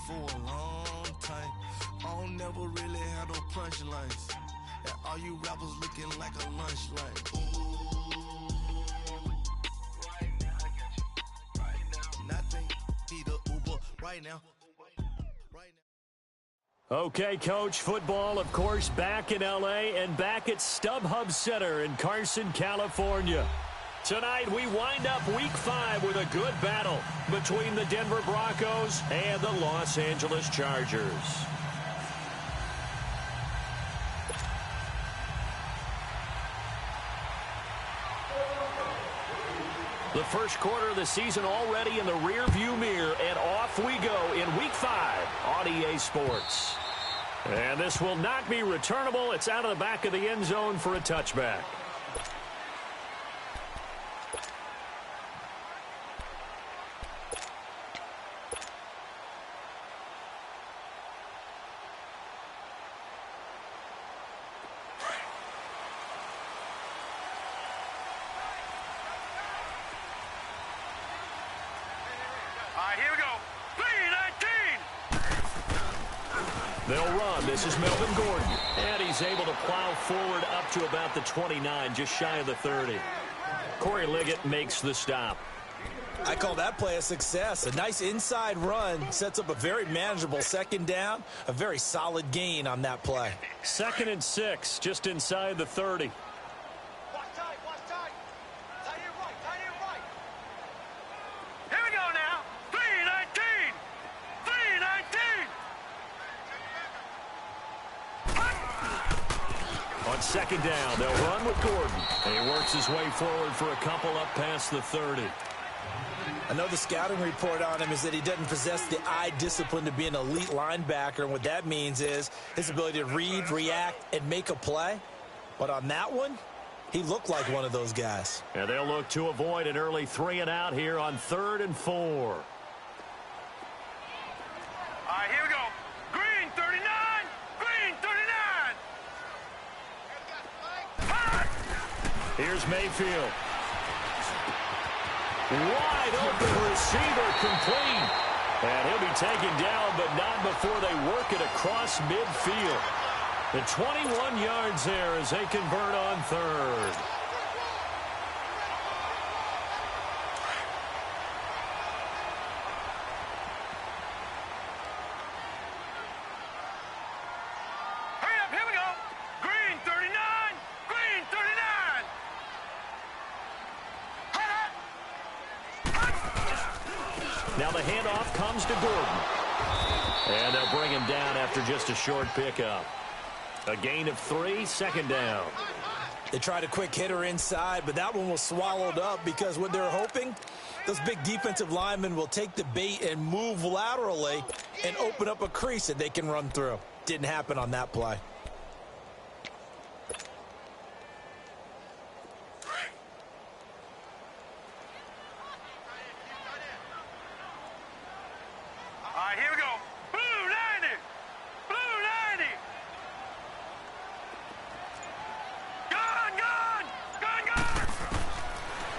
for a long time. I don't never really have no punchlines. And all you rappers looking like a lunch line. Right now, I got you. Right now. Nothing, need a Uber right now. Right now. Okay, Coach, football, of course, back in L.A. and back at StubHub Center in Carson, California. Tonight, we wind up Week 5 with a good battle between the Denver Broncos and the Los Angeles Chargers. The first quarter of the season already in the rearview mirror, and off we go in Week 5 on EA Sports. And this will not be returnable. It's out of the back of the end zone for a touchback. Here we go. 3-19. They'll run. This is Melvin Gordon. And he's able to plow forward up to about the 29, just shy of the 30. Corey Liggett makes the stop. I call that play a success. A nice inside run sets up a very manageable second down. A very solid gain on that play. 2nd and 6, just inside the 30. Second down, they'll run with Gordon. And he works his way forward for a couple up past the 30. I know the scouting report on him is that he doesn't possess the eye discipline to be an elite linebacker. And what that means is his ability to read, react, and make a play. But on that one, he looked like one of those guys. And they'll look to avoid an early 3 and out here on 3rd and 4. All right, here we go. Green 39. Green 39. Here's Mayfield. Wide open receiver complete. And he'll be taken down, but not before they work it across midfield. The 21 yards there as they convert on 3rd. Now the handoff comes to Gordon. And they'll bring him down after just a short pickup. A gain of 3, 2nd down. They tried a quick hitter inside, but that one was swallowed up because what they're hoping, those big defensive linemen will take the bait and move laterally and open up a crease that they can run through. Didn't happen on that play.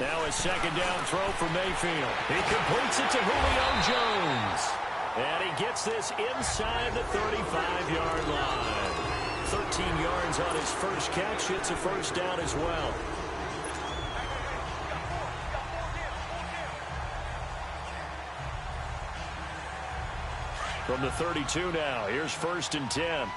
Now a second down throw for Mayfield. He completes it to Julio Jones. And he gets this inside the 35-yard line. 13 yards on his first catch. It's a first down as well. From the 32 now, here's 1st and 10.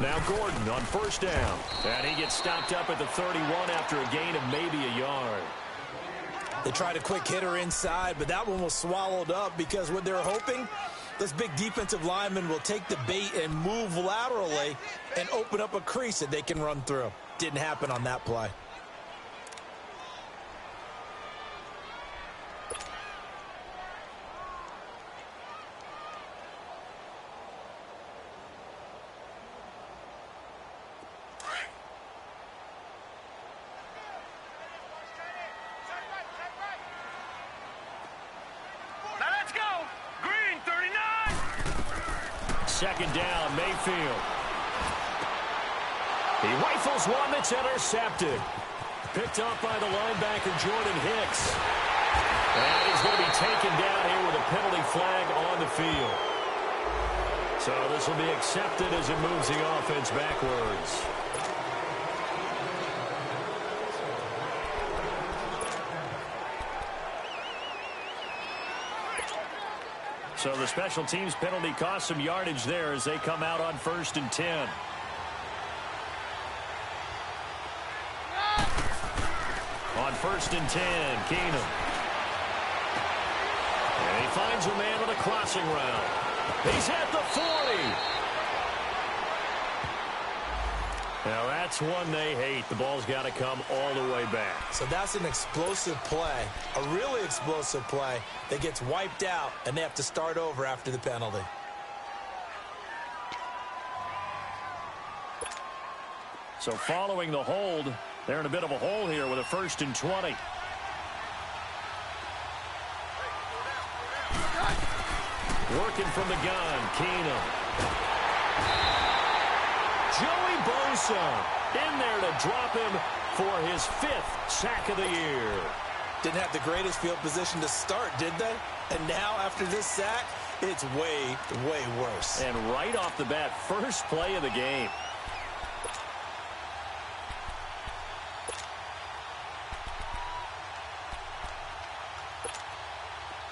Now Gordon on 1st down. And he gets stopped up at the 31 after a gain of maybe a yard. They tried a quick hitter inside, but that one was swallowed up because what they're hoping, those big defensive linemen will take the bait and move laterally and open up a crease that they can run through. Didn't happen on that play. Second down, Mayfield. He rifles one that's intercepted. Picked up by the linebacker, Jordan Hicks. And he's going to be taken down here with a penalty flag on the field. So this will be accepted as it moves the offense backwards. So the special teams penalty cost some yardage there as they come out on 1st and 10. On 1st and 10, Keenum. And he finds a man on a crossing route. He's at the 40. Now that's one they hate. The ball's got to come all the way back. So that's an explosive play, a really explosive play that gets wiped out, and they have to start over after the penalty. So following the hold, they're in a bit of a hole here with a 1st and 20. Working from the gun, Keenum. Joey Bosa in there to drop him for his 5th sack of the year. Didn't have the greatest field position to start, did they? And now, after this sack, it's way, way worse. And right off the bat, first play of the game.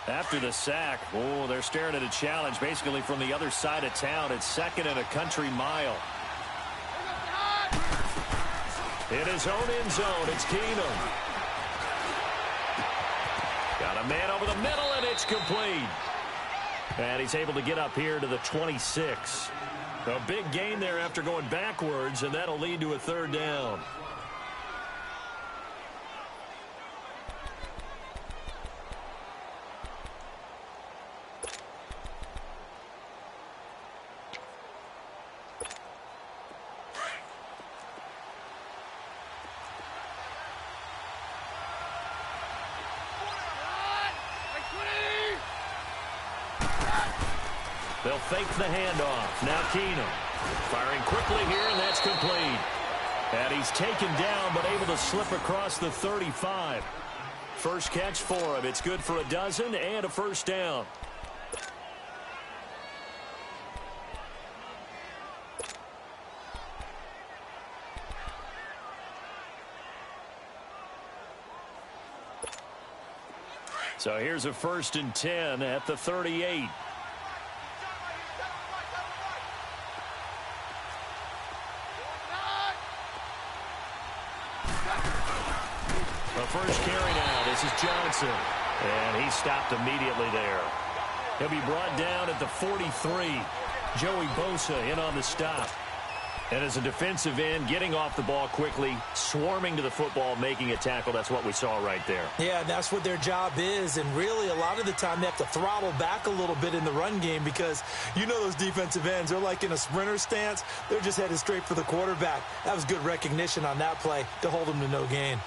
After the sack, oh, they're staring at a challenge basically from the other side of town. It's 2nd and a country mile. In his own end zone, it's Keenum. Got a man over the middle, and it's complete. And he's able to get up here to the 26. A big gain there after going backwards, and that'll lead to a 3rd down. They'll fake the handoff. Now Keenum firing quickly here, and that's complete. And he's taken down, but able to slip across the 35. First catch for him. It's good for a dozen and a 1st down. So here's a 1st and 10 at the 38. First carry now. This is Johnson. And he stopped immediately there. He'll be brought down at the 43. Joey Bosa in on the stop. And as a defensive end, getting off the ball quickly, swarming to the football, making a tackle. That's what we saw right there. Yeah, that's what their job is. And really, a lot of the time, they have to throttle back a little bit in the run game because you know those defensive ends, they're like in a sprinter stance. They're just headed straight for the quarterback. That was good recognition on that play to hold them to no gain.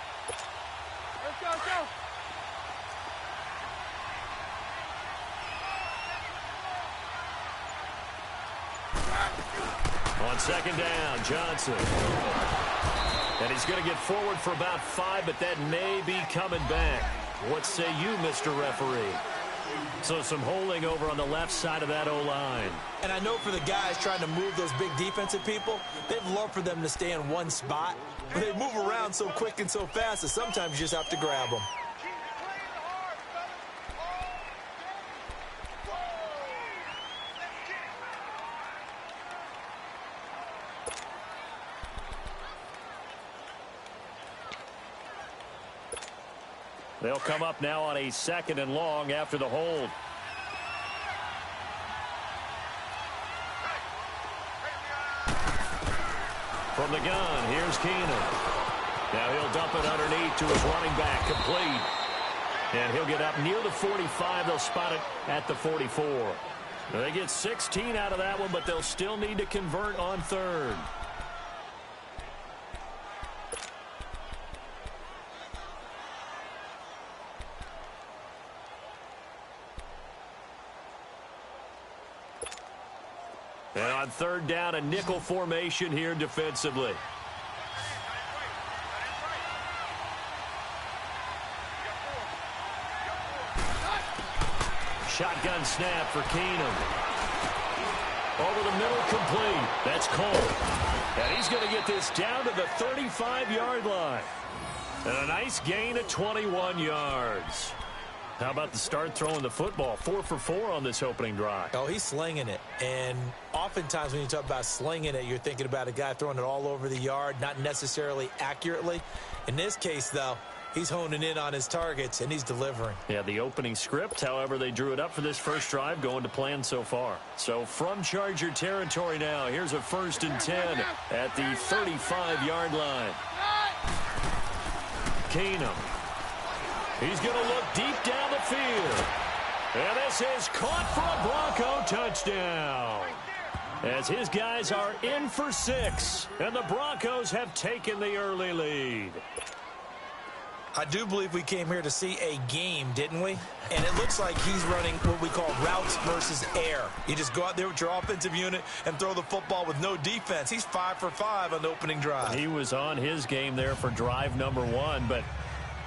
On 2nd down, Johnson. And he's going to get forward for about 5, but that may be coming back. What say you, Mr. Referee? So some holding over on the left side of that O-line. And I know for the guys trying to move those big defensive people, they'd love for them to stay in one spot. But they move around so quick and so fast that sometimes you just have to grab them. They'll come up now on a 2nd and long after the hold. From the gun, here's Keenum. Now he'll dump it underneath to his running back, complete. And he'll get up near the 45. They'll spot it at the 44. They get 16 out of that one, but they'll still need to convert on 3rd. And on 3rd down, a nickel formation here defensively. shotgun snap for Keenum. Over the middle, complete. That's Cole. And he's going to get this down to the 35-yard line. And a nice gain of 21 yards. How about the start throwing the football? 4 for 4 on this opening drive. Oh, he's slinging it. And oftentimes when you talk about slinging it, you're thinking about a guy throwing it all over the yard, not necessarily accurately. In this case, though, he's honing in on his targets, and he's delivering. Yeah, the opening script, however, they drew it up for this first drive, going to plan so far. So from Charger territory now, here's a 1st and 10 at the 35-yard line. Keenum. He's going to look deep down the field. And this is caught for a Bronco touchdown. As his guys are in for 6. And the Broncos have taken the early lead. I do believe we came here to see a game, didn't we? And it looks like he's running what we call routes versus air. You just go out there with your offensive unit and throw the football with no defense. He's 5 for 5 on the opening drive. He was on his game there for drive number 1, but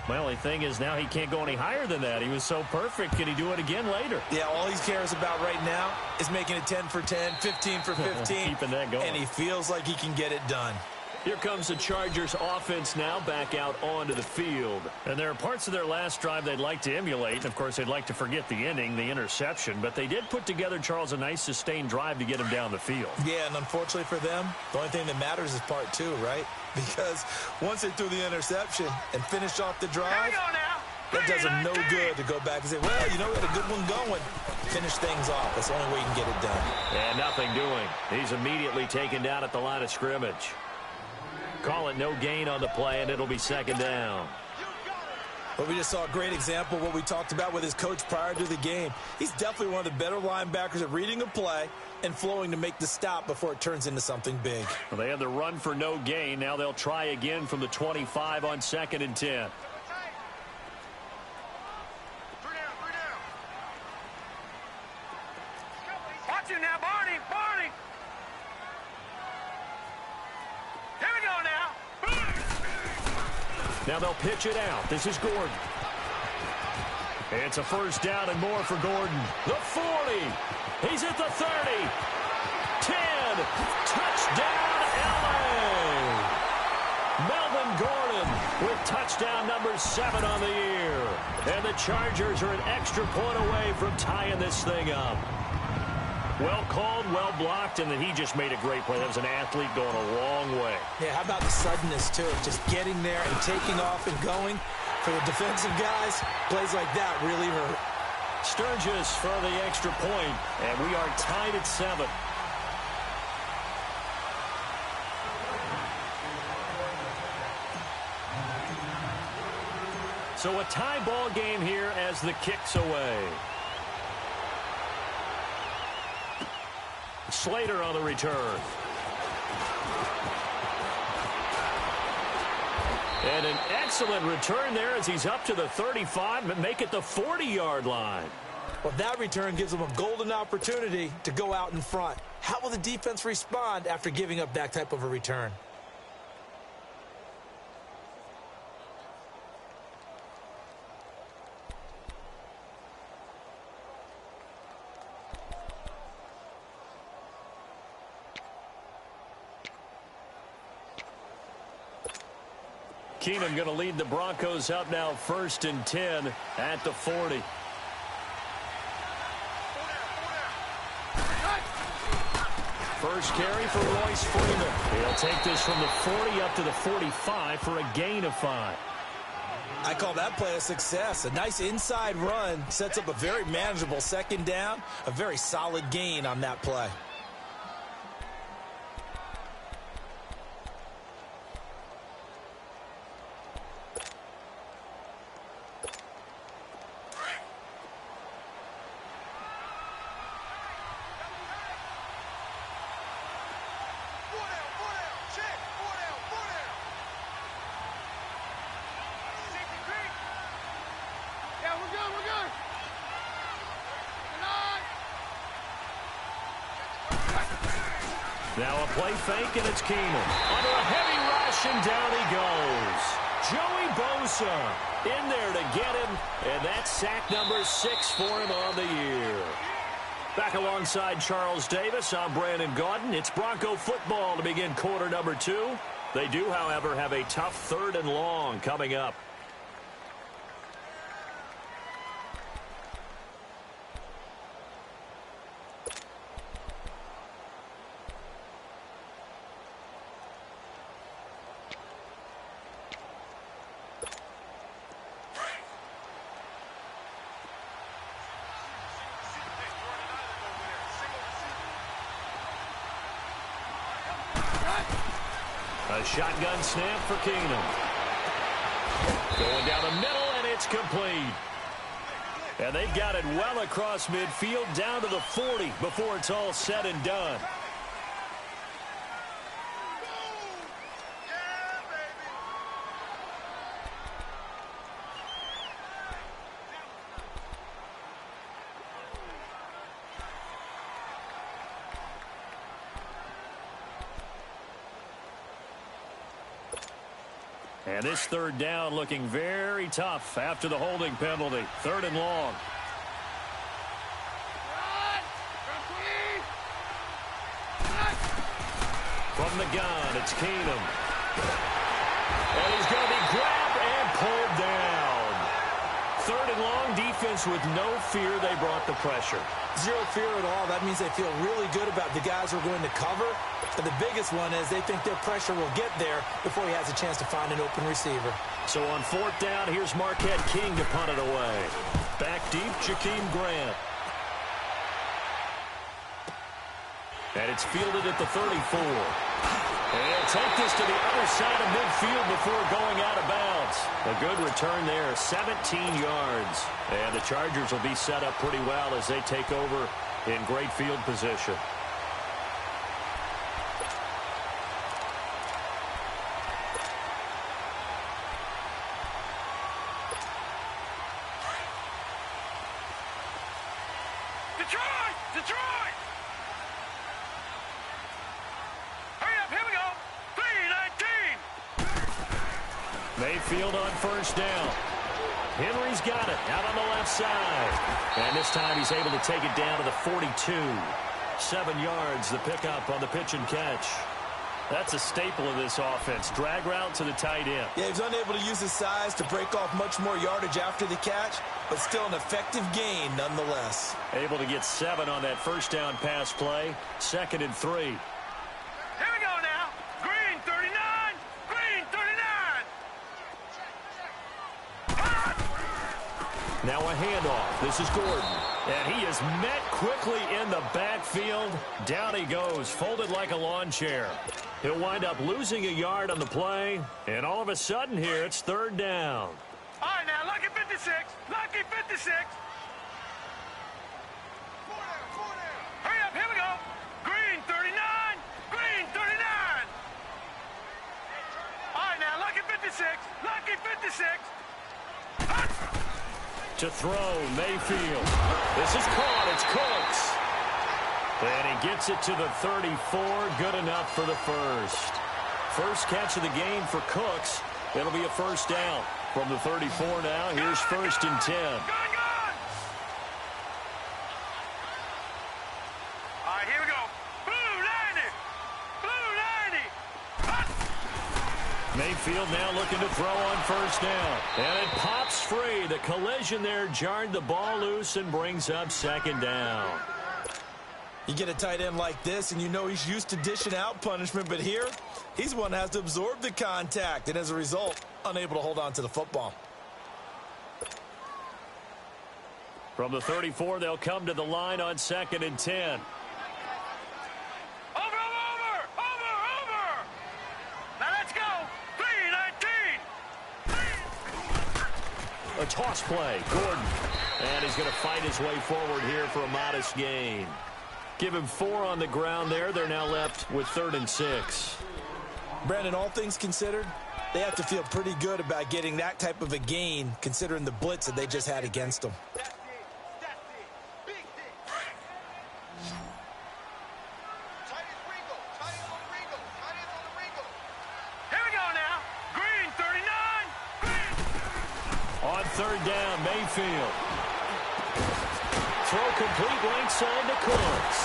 my only thing is now he can't go any higher than that. He was so perfect. Can he do it again later? Yeah, all he cares about right now is making it 10 for 10, 15 for 15. Keeping that going. And he feels like he can get it done. Here comes the Chargers offense now back out onto the field. And there are parts of their last drive they'd like to emulate. Of course, they'd like to forget the inning, the interception. But they did put together, Charles, a nice sustained drive to get him down the field. Yeah, and unfortunately for them, the only thing that matters is part 2, right? Because once they threw the interception and finished off the drive, that does them no good to go back and say, well, you know, we had a good one going. Finish things off. That's the only way you can get it done. And nothing doing. He's immediately taken down at the line of scrimmage. Call it no gain on the play, and it'll be 2nd down. But we just saw a great example of what we talked about with his coach prior to the game. He's definitely one of the better linebackers at reading a play and flowing to make the stop before it turns into something big. Well, they had the run for no gain. Now they'll try again from the 25 on 2nd and 10. Watch him now, Barney. Barney. Here we go now. Now they'll pitch it out. This is Gordon. It's a 1st down and more for Gordon. The 40. He's at the 30. 10. Touchdown, L.A. Melvin Gordon with touchdown number 7 on the year. And the Chargers are an extra point away from tying this thing up. Well called, well blocked, and then he just made a great play. That was an athlete going a long way. Yeah, how about the suddenness, too? Just getting there and taking off and going. For the defensive guys, plays like that really hurt. Sturgis for the extra point, and we are tied at 7. So a tie ball game here as the kick's away. Slater on the return. And an excellent return there as he's up to the 35 and make it the 40-yard line. Well, that return gives them a golden opportunity to go out in front. How will the defense respond after giving up that type of a return? Keenum going to lead the Broncos up now 1st and 10 at the 40. First carry for Royce Freeman. He'll take this from the 40 up to the 45 for a gain of 5. I call that play a success. A nice inside run sets up a very manageable 2nd down. A very solid gain on that play. Now a play fake, and it's Keenum. Under a heavy rush, and down he goes. Joey Bosa in there to get him, and that's sack number 6 for him on the year. Back alongside Charles Davis, I'm Brandon Gaudin. It's Bronco football to begin quarter number 2. They do, however, have a tough 3rd and long coming up. A shotgun snap for Keenum. Going down the middle, and it's complete. And they've got it well across midfield down to the 40 before it's all said and done. And this 3rd down looking very tough after the holding penalty. 3rd and long. From the gun, it's Keenum. And he's going to be grabbed and pulled down. 3rd and long, defense with no fear. They brought the pressure. Zero fear at all. That means they feel really good about the guys who are going to cover. And the biggest one is they think their pressure will get there before he has a chance to find an open receiver. So on 4th down, here's Marquette King to punt it away. Back deep, Jakeem Grant. And it's fielded at the 34. And he'll take this to the other side of midfield before going out of bounds. A good return there, 17 yards. And the Chargers will be set up pretty well as they take over in great field position. Detroit! Detroit! Hurry up, here we go. 3-19. Mayfield on 1st down. Henry's got it out on the left side. And this time he's able to take it down to the 42. 7 yards, the pickup on the pitch and catch. That's a staple of this offense. Drag route to the tight end. Yeah, he's unable to use his size to break off much more yardage after the catch, but still an effective gain nonetheless. Able to get 7 on that 1st down pass play. 2nd and 3. Here we go now. Green 39. Green 39. Now a handoff. This is Gordon. And he is met quickly in the backfield. Down he goes, folded like a lawn chair. He'll wind up losing a yard on the play. And all of a sudden here, it's 3rd down. All right, now, lucky 56. Lucky 56. Hurry up, here we go. Green 39. Green 39. All right, now, lucky 56. Lucky 56. To throw, Mayfield. This is caught. It's Cooks. And he gets it to the 34. Good enough for the first. First catch of the game for Cooks. It'll be a 1st down. From the 34 now, here's 1st and 10. Gone! All right, here we go. Blue 90. Blue 90. Mayfield now looking to throw on 1st down. And it pops free. The collision there jarred the ball loose and brings up 2nd down. You get a tight end like this, and you know he's used to dishing out punishment, but here, he's one that has to absorb the contact, and as a result, unable to hold on to the football. From the 34, they'll come to the line on 2nd and 10. Over! Now let's go. 3-19. A toss play, Gordon. And he's going to fight his way forward here for a modest gain. Give him 4 on the ground there. They're now left with 3rd and 6. Brandon, all things considered, they have to feel pretty good about getting that type of a gain, considering the blitz that they just had against them. Here we go now. Green 39. Green. third down, Mayfield. Throw complete right side to Cooks.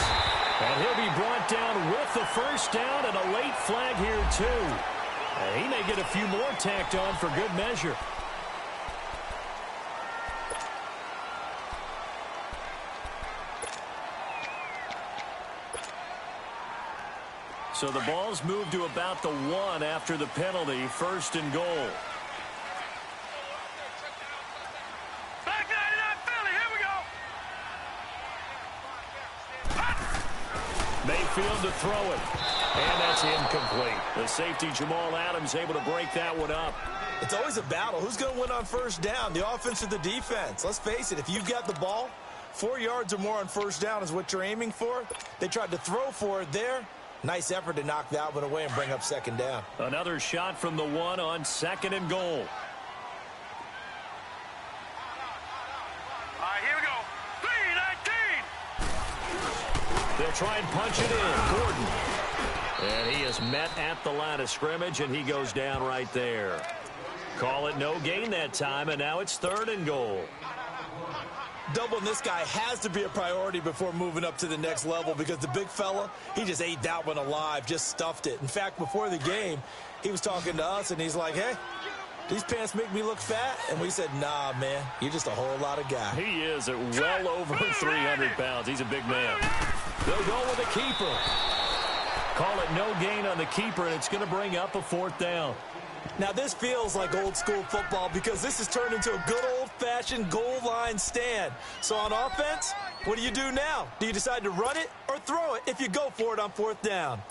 And he'll be brought down with the first down and a late flag here, too. He may get a few more tacked on for good measure. So the ball's moved to about the 1 after the penalty, first and goal. Back 99 Philly, here we go. Mayfield to throw it. And that's incomplete. The safety, Jamal Adams, able to break that one up. It's always a battle. Who's going to win on first down, the offense or the defense? Let's face it, if you've got the ball, 4 yards or more on first down is what you're aiming for. They tried to throw for it there. Nice effort to knock that one away and bring up second down. Another shot from the 1 on second and goal. All right, here we go. 3-19. They'll try and punch it in. Gordon. And he is met at the line of scrimmage, and he goes down right there. Call it no gain that time, and now it's third and goal. Doubling this guy has to be a priority before moving up to the next level because the big fella, he just ate that one alive, just stuffed it. In fact, before the game, he was talking to us, and he's like, hey, these pants make me look fat? And we said, nah, man, you're just a whole lot of guy. He is at well over 300 pounds. He's a big man. They'll go with a keeper. Call it no gain on the keeper, and it's going to bring up a fourth down. Now, this feels like old school football because this has turned into a good old-fashioned goal line stand. So on offense, what do you do now? Do you decide to run it or throw it if you go for it on fourth down?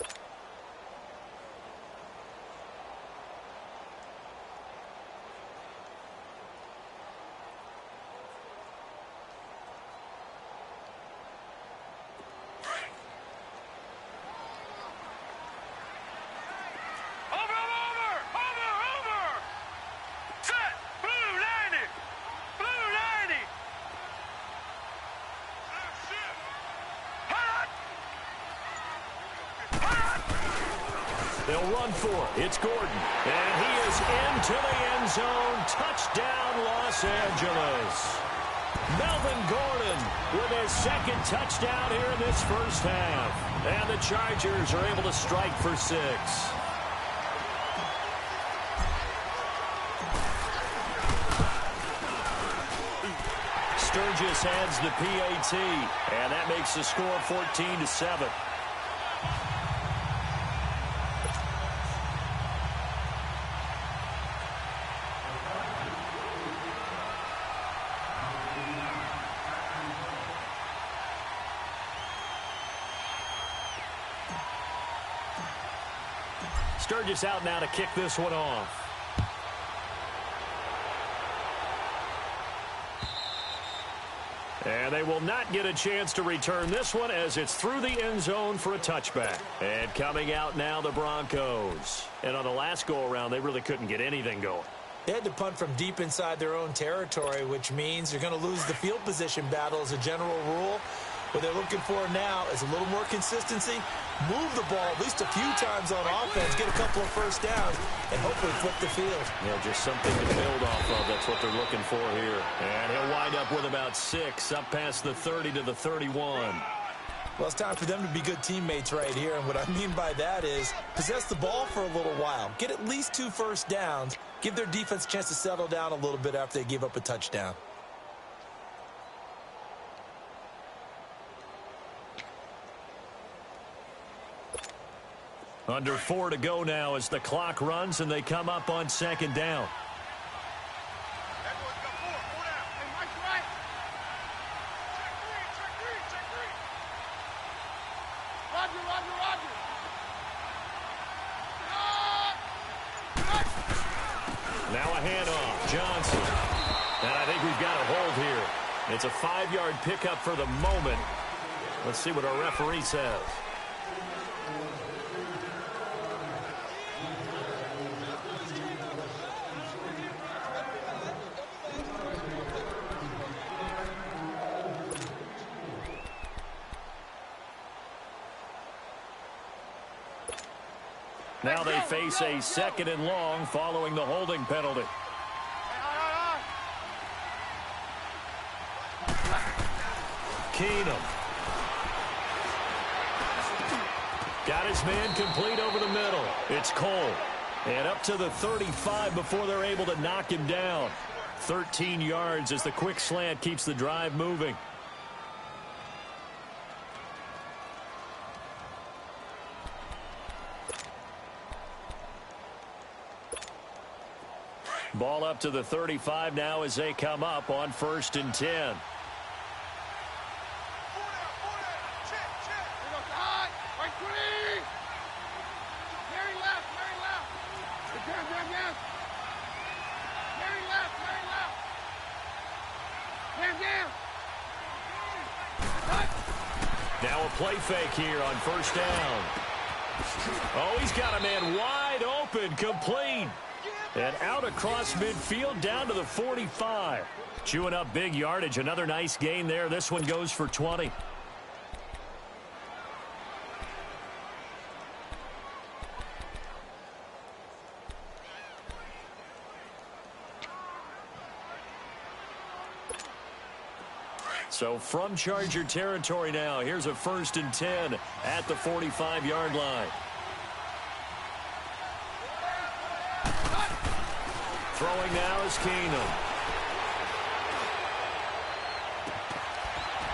They'll run for it. It's Gordon. And he is into the end zone. Touchdown, Los Angeles. Melvin Gordon with his second touchdown here in this first half. And the Chargers are able to strike for 6. Sturgis adds the PAT. And that makes the score 14-7. Sturgis out now to kick this one off. And they will not get a chance to return this one as it's through the end zone for a touchback. And coming out now, the Broncos. And on the last go-around, they really couldn't get anything going. They had to punt from deep inside their own territory, which means you're going to lose the field position battle as a general rule. What they're looking for now is a little more consistency, move the ball at least a few times on offense, get a couple of first downs, and hopefully flip the field. Yeah, just something to build off of. That's what they're looking for here. And he'll wind up with about 6, up past the 30 to the 31. Well, it's time for them to be good teammates right here, and what I mean by that is possess the ball for a little while, get at least 2 first downs, give their defense a chance to settle down a little bit after they give up a touchdown. Under 4 to go now as the clock runs and they come up on second down. Now a handoff. Johnson. And I think we've got a hold here. It's a 5-yard pickup for the moment. Let's see what our referee says. Now they face a 2nd and long following the holding penalty. Keenum. Got his man complete over the middle. It's Cole. And up to the 35 before they're able to knock him down. 13 yards as the quick slant keeps the drive moving. Ball up to the 35 now as they come up on 1st and 10. Now a play fake here on 1st down. Oh, he's got a man wide open, complete. And out across midfield down to the 45. Chewing up big yardage. Another nice gain there. This one goes for 20. So from Charger territory now, here's a 1st and 10 at the 45-yard line. Throwing now is Keenum.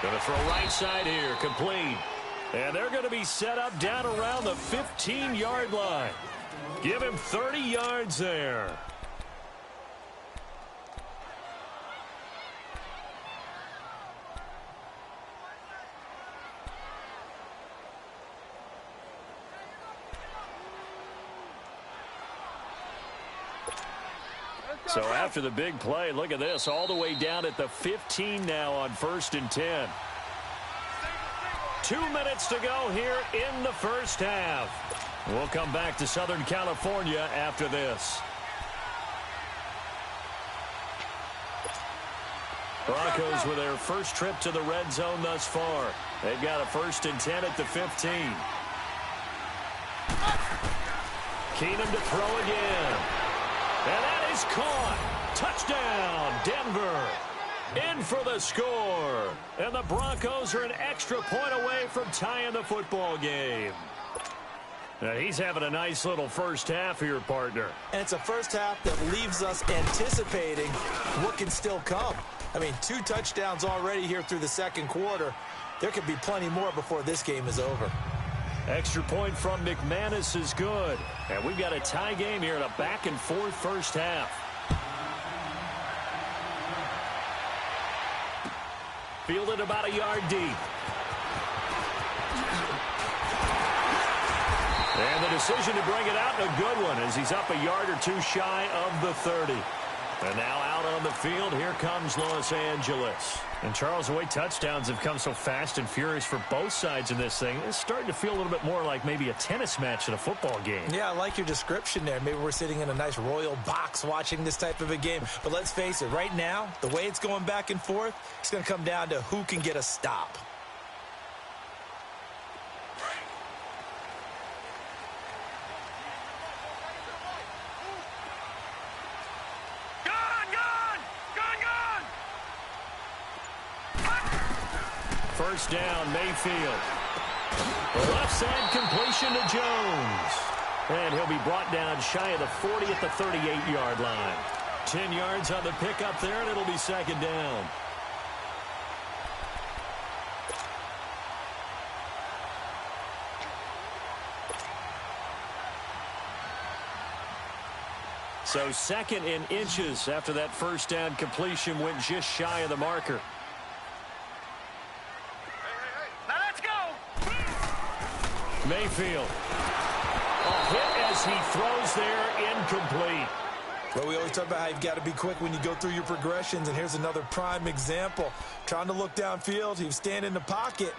Going to throw right side here, complete. And they're going to be set up down around the 15-yard line. Give him 30 yards there. So after the big play, look at this, all the way down at the 15 now on 1st and 10. 2 minutes to go here in the first half. We'll come back to Southern California after this. Broncos with their first trip to the red zone thus far. They've got a 1st and 10 at the 15. Keenum to throw again. And that is caught. Touchdown, Denver. In for the score. And the Broncos are an extra point away from tying the football game. Now he's having a nice little first half here, partner. And it's a first half that leaves us anticipating what can still come. I mean, 2 touchdowns already here through the second quarter. There could be plenty more before this game is over. Extra point from McManus is good. And we've got a tie game here in a back-and-forth first half. Fielded about a yard deep. And the decision to bring it out, a good one, as he's up a yard or 2 shy of the 30. And now out on the field, here comes Los Angeles. And Charles, the way touchdowns have come so fast and furious for both sides in this thing, it's starting to feel a little bit more like maybe a tennis match in a football game. Yeah, I like your description there. Maybe we're sitting in a nice royal box watching this type of a game. But let's face it, right now, the way it's going back and forth, it's going to come down to who can get a stop. First down, Mayfield. Left side completion to Jones. And he'll be brought down shy of the 40 at the 38-yard line. 10 yards on the pickup there, and it'll be second down. So second in inches after that first down completion went just shy of the marker. Mayfield. A hit as he throws there, incomplete. Well, we always talk about how you've got to be quick when you go through your progressions, and here's another prime example. Trying to look downfield, he was standing in the pocket,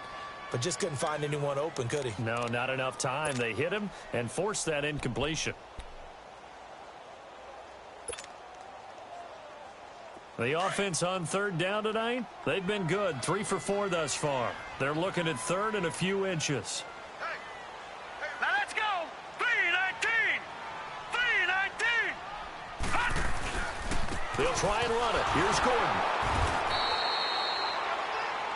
but just couldn't find anyone open, could he? No, not enough time. They hit him and forced that incompletion. The offense on third down tonight, they've been good. 3 for 4 thus far. They're looking at third and a few inches. They'll try and run it. Here's Gordon.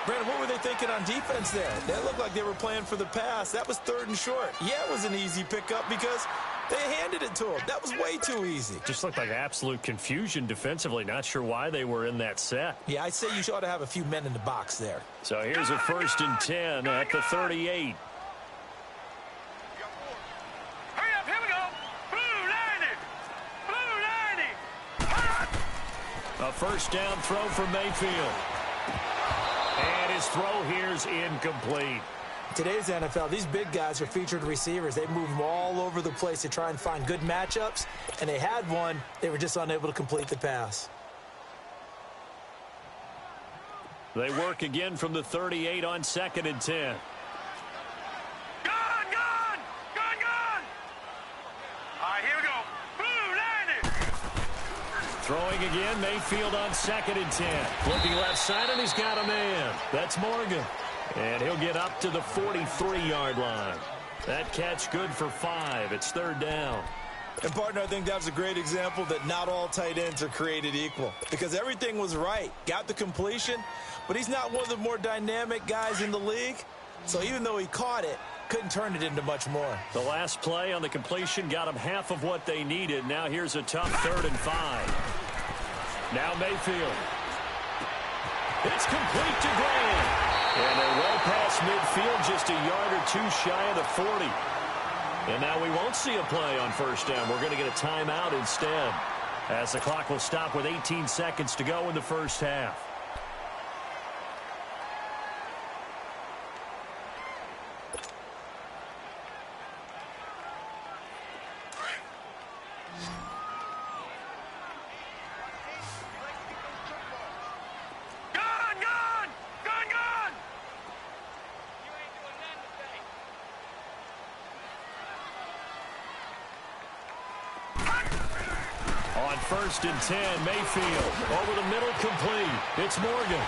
Brandon, what were they thinking on defense there? That looked like they were playing for the pass. That was 3rd and short. Yeah, it was an easy pickup because they handed it to him. That was way too easy. Just looked like absolute confusion defensively. Not sure why they were in that set. Yeah, I'd say you ought to have a few men in the box there. So here's a 1st and 10 at the 38. Hurry up, here we go. Blue 90. Blue 90. A 1st down throw for Mayfield. And his throw here's incomplete. Today's NFL, these big guys are featured receivers. They move them all over the place to try and find good matchups, and they had one. They were just unable to complete the pass. They work again from the 38 on 2nd and 10. Gone, gone, gone, gone. All right, here we go. Blue 90. Throwing again, Mayfield on 2nd and 10. Looking left side, and he's got a man. That's Morgan. And he'll get up to the 43-yard line. That catch good for 5. It's 3rd down. And, partner, I think that was a great example that not all tight ends are created equal because everything was right. Got the completion, but he's not one of the more dynamic guys in the league. So even though he caught it, couldn't turn it into much more. The last play on the completion got them half of what they needed. Now here's a tough 3rd and 5. Now Mayfield. It's complete to Graham. And they're well past midfield, just a yard or two shy of the 40. And now we won't see a play on 1st down. We're going to get a timeout instead, as the clock will stop with 18 seconds to go in the 1st half. On 1st and 10, Mayfield over the middle, complete. It's Morgan.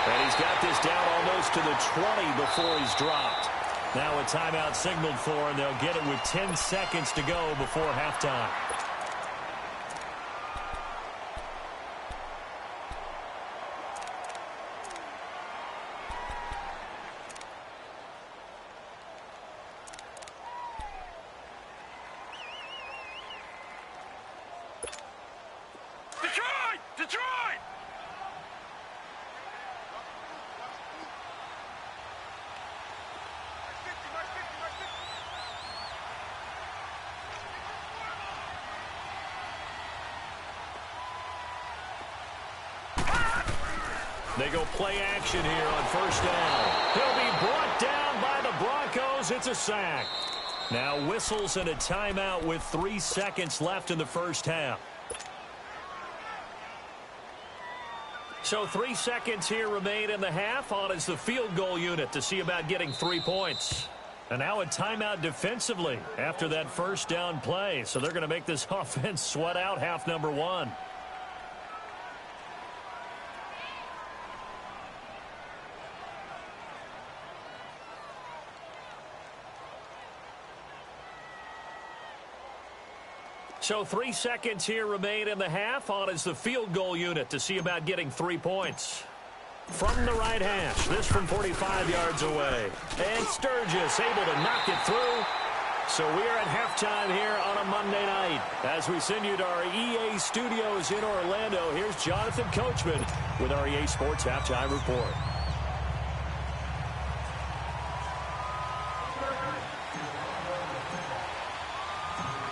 And he's got this down almost to the 20 before he's dropped. Now a timeout signaled for, and they'll get it with 10 seconds to go before halftime. Detroit! They go play action here on 1st down. He'll be brought down by the Broncos. It's a sack. Now whistles and a timeout with 3 seconds left in the 1st half. So 3 seconds here remain in the half. On is the field goal unit to see about getting 3 points. And now a timeout defensively after that 1st down play. So they're going to make this offense sweat out half number 1. So 3 seconds here remain in the half. On is the field goal unit to see about getting 3 points. From the right hash, this from 45 yards away. And Sturgis able to knock it through. So we are at halftime here on a Monday night. As we send you to our EA studios in Orlando, here's Jonathan Coachman with our EA Sports Halftime Report.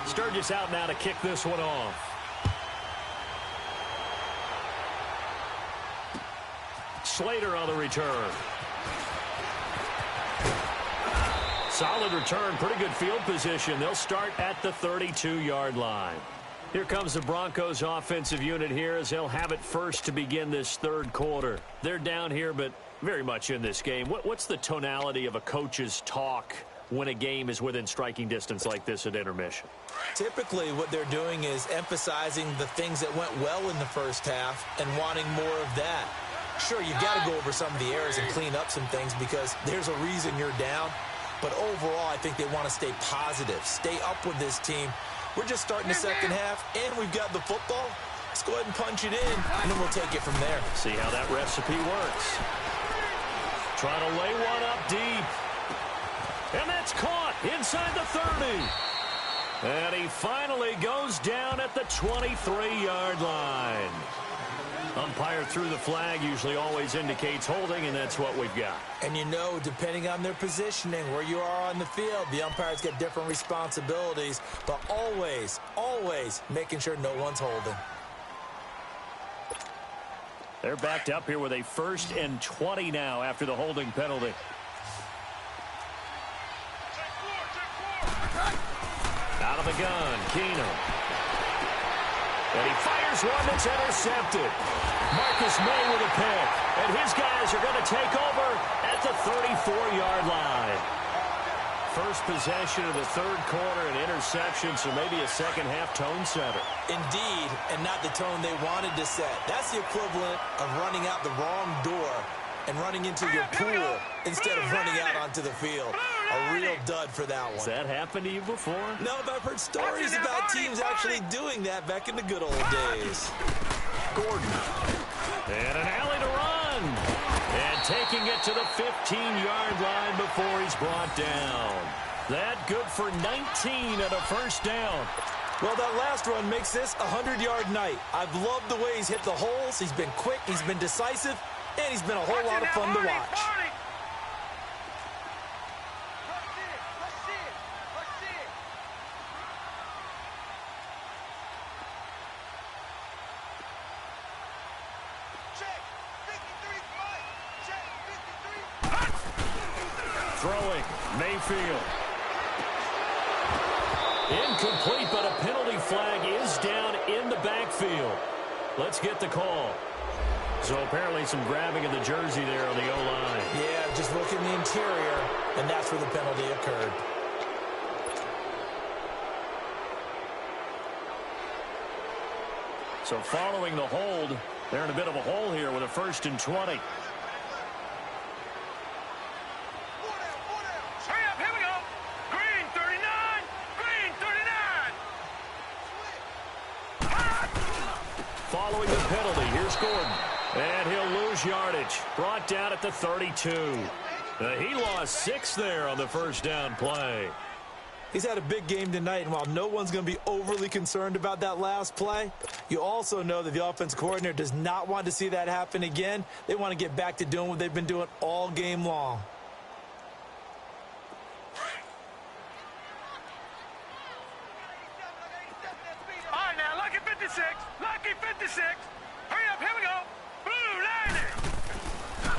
Sturgis out now to kick this one off. Slater on the return. Solid return, pretty good field position. They'll start at the 32-yard line. Here comes the Broncos offensive unit here as they'll have it first to begin this 3rd quarter. They're down here, but very much in this game. What's the tonality of a coach's talk when a game is within striking distance like this at intermission? Typically, what they're doing is emphasizing the things that went well in the 1st half and wanting more of that. Sure, you've got to go over some of the errors and clean up some things because there's a reason you're down. But overall, I think they want to stay positive, stay up with this team. We're just starting the 2nd half, and we've got the football. Let's go ahead and punch it in, and then we'll take it from there. See how that recipe works. trying to lay one up deep. And that's caught inside the 30. And he finally goes down at the 23-yard line. Umpire threw the flag, usually always indicates holding, and that's what we've got. And you know, depending on their positioning, where you are on the field, the umpires get different responsibilities, but always, always making sure no one's holding. They're backed up here with a 1st and 20 now after the holding penalty. Out of the gun, Keenum. And he fires one that's intercepted. Marcus May with a pick. And his guys are going to take over at the 34-yard line. First possession of the 3rd quarter, an interception, so maybe a second-half tone setter. Indeed, and not the tone they wanted to set. That's the equivalent of running out the wrong door and running into your pool instead of running out onto the field. A real dud for that one. Has that happened to you before? No, but I've heard stories about teams actually doing that back in the good old days. Gordon. And an alley to run. And taking it to the 15-yard line before he's brought down. That good for 19 and a first down. Well, that last run makes this a 100-yard night. I've loved the way he's hit the holes. He's been quick, he's been decisive, and he's been a whole lot of fun to watch. Throwing, Mayfield. Incomplete, but a penalty flag is down in the backfield. Let's get the call. So apparently some grabbing of the jersey there on the O-line. Yeah, just look in the interior, and that's where the penalty occurred. So following the hold, they're in a bit of a hole here with a 1st and 20. Following the penalty, here's Gordon. And he'll lose yardage. Brought down at the 32. He lost 6 there on the first down play. He's had a big game tonight, and while no one's going to be overly concerned about that last play, you also know that the offense coordinator does not want to see that happen again. They want to get back to doing what they've been doing all game long.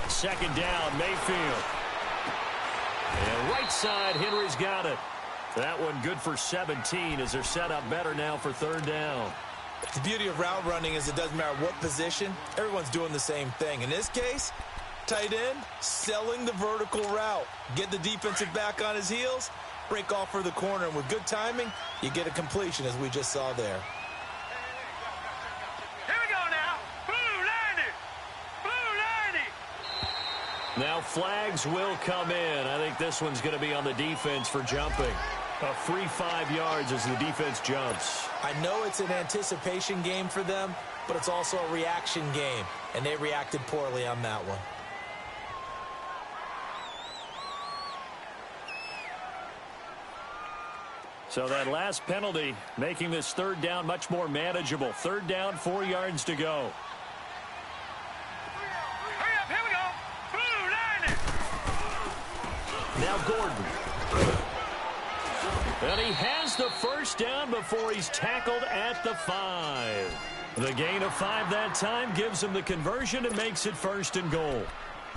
Second down, Mayfield. And right side, Henry's got it. That one good for 17 as they're set up better now for 3rd down. The beauty of route running is it doesn't matter what position. Everyone's doing the same thing. In this case, tight end, selling the vertical route. Get the defensive back on his heels, break off for the corner, and with good timing, you get a completion as we just saw there. Now flags will come in. I think this one's going to be on the defense for jumping. A free 5 yards as the defense jumps. I know it's an anticipation game for them, but it's also a reaction game, and they reacted poorly on that one. So that last penalty making this 3rd down much more manageable. 3rd down, 4 yards to go. Now Gordon. And he has the first down before he's tackled at the 5. The gain of 5 that time gives him the conversion and makes it 1st and goal.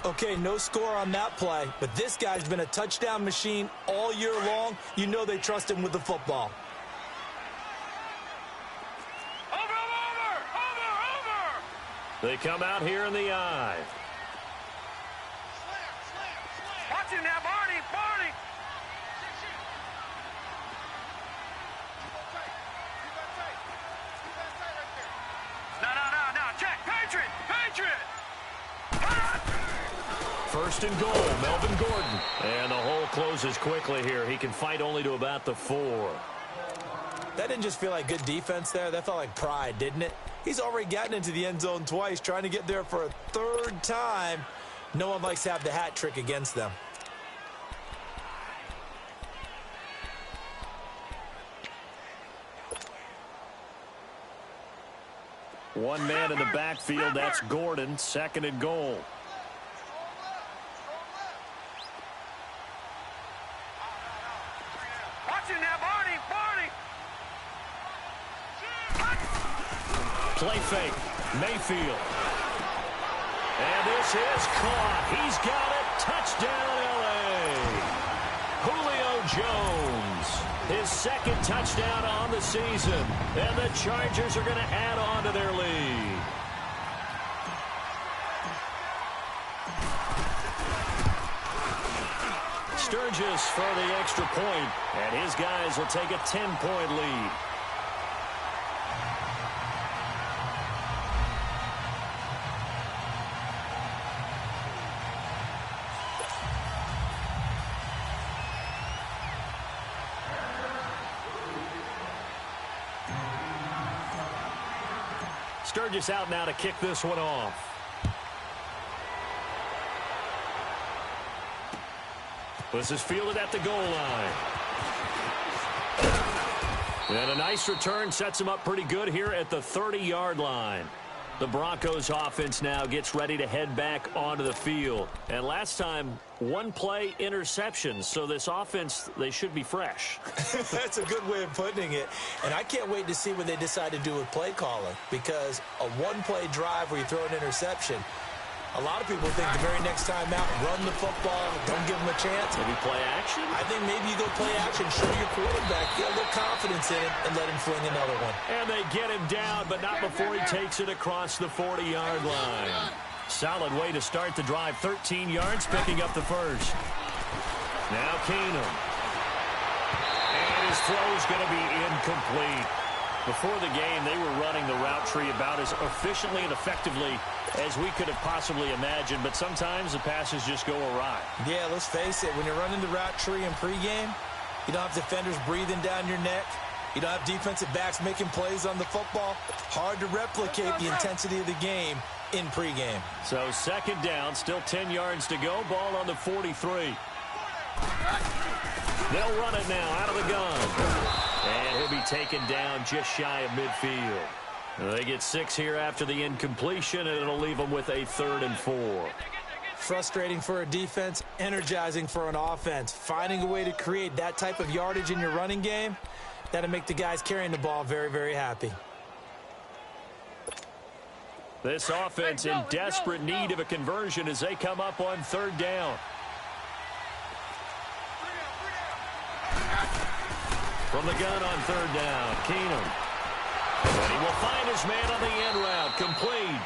Okay, no score on that play, but this guy's been a touchdown machine all year long. You know they trust him with the football. They come out here in the eye. Watch him now, Barney, Barney. No, check, Patriot, Patriot. 1st and goal, Melvin Gordon. And the hole closes quickly here. He can fight only to about the 4. That didn't just feel like good defense there. That felt like pride, didn't it? He's already gotten into the end zone twice, trying to get there for a 3rd time. No one likes to have the hat trick against them. One man in the backfield, that's Gordon, 2nd and goal. Watching now, Barney. Play fake, Mayfield. And this is caught. He's got it. Touchdown, L.A. Julio Jones. His 2nd touchdown on the season. And the Chargers are going to add on to their lead. Sturgis for the extra point. And his guys will take a 10-point lead. Sturgis out now to kick this one off. This is fielded at the goal line. And a nice return sets him up pretty good here at the 30-yard line. The Broncos offense now gets ready to head back onto the field. And last time, 1-play interception. So this offense, they should be fresh. That's a good way of putting it. And I can't wait to see what they decide to do with play calling. Because a 1-play drive where you throw an interception, a lot of people think the very next time out, run the football, don't give them a chance. Maybe play action? I think maybe you go play action, show your quarterback, get a little confidence in it, and let him fling another one. And they get him down, but not before he takes it across the 40-yard line. Solid way to start the drive. 13 yards, picking up the first. Now Keenum. And his throw's going to be incomplete. Before the game, they were running the route tree about as efficiently and effectively as we could have possibly imagined, but sometimes the passes just go awry. Yeah, let's face it. When you're running the route tree in pregame, you don't have defenders breathing down your neck. You don't have defensive backs making plays on the football. Hard to replicate the intensity of the game in pregame. So 2nd down, still 10 yards to go. Ball on the 43. They'll run it now out of the gun. And he'll be taken down just shy of midfield. They get 6 here after the incompletion, and it'll leave them with a 3rd and 4. Frustrating for a defense, energizing for an offense. Finding a way to create that type of yardage in your running game, that'll make the guys carrying the ball very, very happy. This offense in desperate need of a conversion as they come up on 3rd down. From the gun on 3rd down, Keenum. And he will find his man on the end route, complete.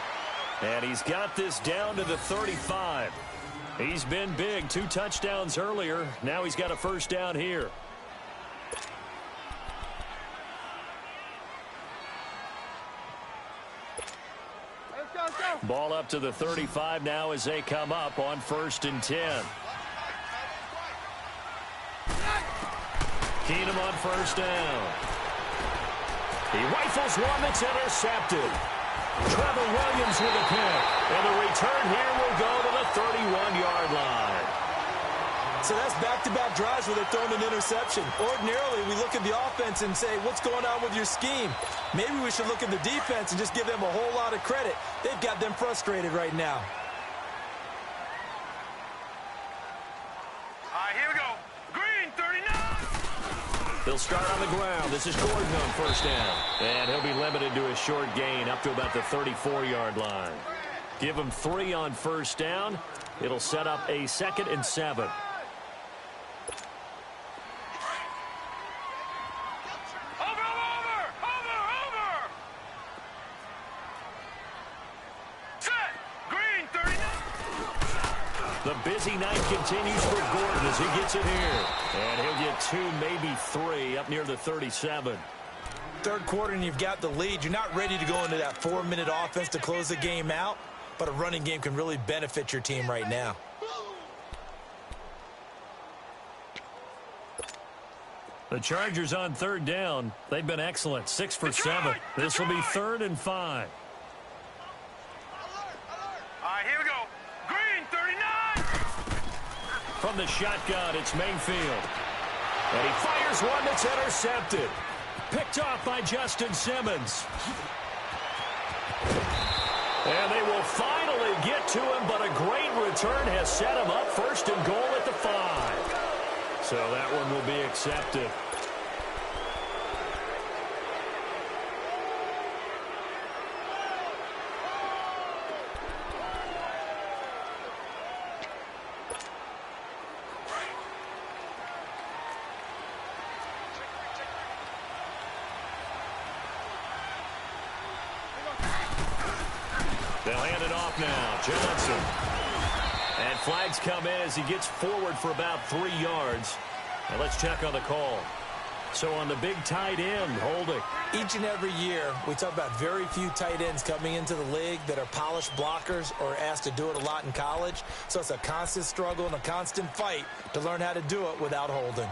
And he's got this down to the 35. He's been big, 2 touchdowns earlier. Now he's got a 1st down here. Ball up to the 35 now as they come up on 1st and 10. Keenum on 1st down. He rifles one that's intercepted. Trevor Williams with a pick. And the return here will go to the 31-yard line. So that's back-to-back drives where they're throwing an interception. Ordinarily, we look at the offense and say, what's going on with your scheme? Maybe we should look at the defense and just give them a whole lot of credit. They've got them frustrated right now. Here we go. Green, 39. They'll start on the ground. This is Gordon on 1st down. And he'll be limited to a short gain up to about the 34-yard line. Give him 3 on 1st down. It'll set up a 2nd and 7. The busy night continues for Gordon as he gets it here. And he'll get 2, maybe 3 up near the 37. 3rd quarter and you've got the lead. You're not ready to go into that 4-minute offense to close the game out, but a running game can really benefit your team right now. The Chargers on 3rd down. They've been excellent. 6 for 7. This will be 3rd and 5. Here we go. Green, 39. From the shotgun, it's Mayfield. And he fires one that's intercepted. Picked off by Justin Simmons. And they will finally get to him, but a great return has set him up first and goal at the 5. So that one will be accepted. They'll hand it off now. Johnson. And flags come in as he gets forward for about 3 yards. Now let's check on the call. So on the big tight end, holding. Each and every year, we talk about very few tight ends coming into the league that are polished blockers or asked to do it a lot in college. So it's a constant struggle and a constant fight to learn how to do it without holding.